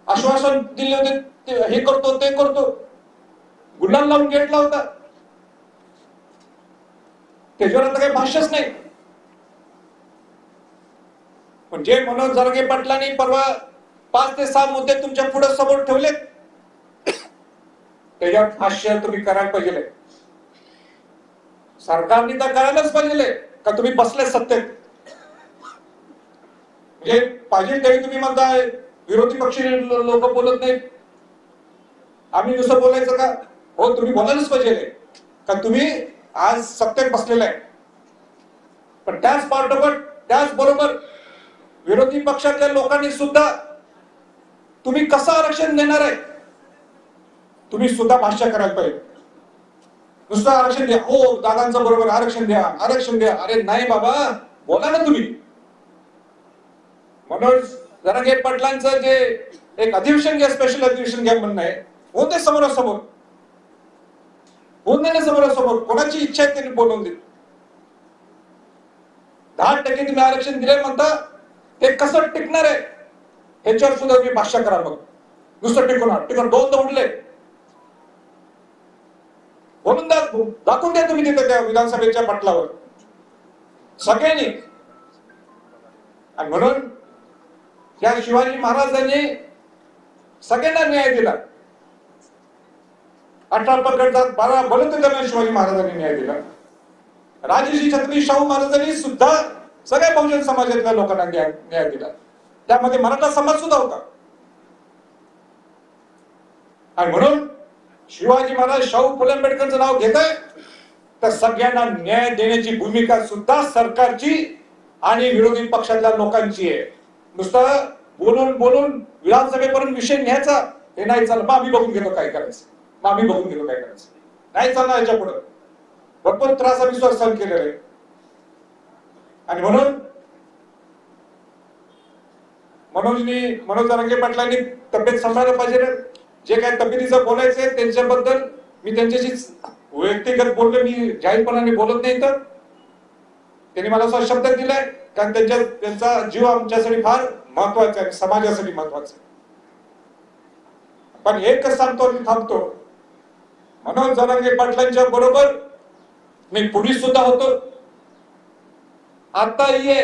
आश्वासन दिले होते, हे करतो ते करतो, गुलाल लावून घेतला होता, त्याच्यावर आता काही भाष्यच नाही. पण जे मनोज जरांगे पाटलांनी परवा 5 ते 6 मुद्दे तुमच्या पुढे समोर ठेवले, त्याच्यावर भाष्य तुम्ही करायला पाहिजे. सरकारने तर करायलाच पाहिजे का तुम्ही बसले सत्तेत. म्हणजे पाहिजे तरी तुम्ही म्हणताय विरोधी पक्ष लोक बोलत नाहीत, आम्ही नुसतं बोलायचं का? हो, तुम्ही बोलायलाच पाहिजे का तुम्ही आज सत्तेत बसलेले आहे. पण त्याच पाठोपाठ त्याच बरोबर विरोधी पक्षातल्या लोकांनी सुद्धा तुम्ही कसं आरक्षण देणार आहे, तुम्ही सुद्धा भाष्य करायला पाहिजे. नुसतं आरक्षण द्या, हो दादांचं बरोबर, आरक्षण द्या आरक्षण द्या. अरे नाही बाबा, बोला ना तुम्ही. मनोज जरांगे पाटलांचं जे एक अधिवेशन घ्या, स्पेशल अधिवेशन घ्या म्हणणं आहे, होते समोरासमोर, होत नाही ना समोरासमोर. कोणाची इच्छा आहे त्यांनी बोलवून दिली. 10% तुम्ही आरक्षण दिले म्हणता, ते कसं टिकणार आहे ह्याच्यावर सुद्धा तुम्ही भाष्य करा. मग नुसतं टिकून दोन उडले बोलून दाखवून द्या तुम्ही तिथे त्या विधानसभेच्या पटलावर सगळ्यांनी. आणि म्हणून या शिवाजी महाराजांनी सगळ्यांना न्याय दिला. 18 प्रकरणात 12 बलुतेदारांना शिवाजी महाराजांनी न्याय दिला. राजर्षी छत्रपती शाहू महाराजांनी सुद्धा सगळ्या बहुजन समाजातल्या लोकांना न्याय दिला. त्यामध्ये मराठा समाज सुद्धा होता. आणि म्हणून शिवाजी महाराज शाहू फुले आंबेडकरांचं नाव घेत आहे तर सगळ्यांना न्याय देण्याची भूमिका सुद्धा सरकारची आणि विरोधी पक्षातल्या लोकांची आहे. नुसतं बोलून बोलून विधानसभेपर्यंत विषय न्यायचा हे नाही चाललं. मग आम्ही बघून घेतो काय करायचं, नाही चालणार याच्या पुढे. भरपूर त्रास आम्ही सहन केलेला आहे. आणि म्हणून मनोज जरांगे पाटलांनी तब्येत सांभाळायला पाहिजे. जे काय तब्येतीचं बोलायचंय त्यांच्याबद्दल मी त्यांच्याशी व्यक्तिगत बोललो, मी जाहीरपणाने बोलत नाही. तर त्यांनी मला असा शब्द दिलाय कारण त्यांचा जीव आमच्यासाठी फार महत्वाचा आहे, समाजासाठी महत्वाचा आहे. पण एकच सांगतो आणि थांबतो, मनोज जरांगे पाटलांच्या बरोबर मी पूर्वी सुद्धा होतो, आता ये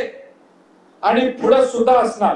आणि पुढे सुद्धा असणार.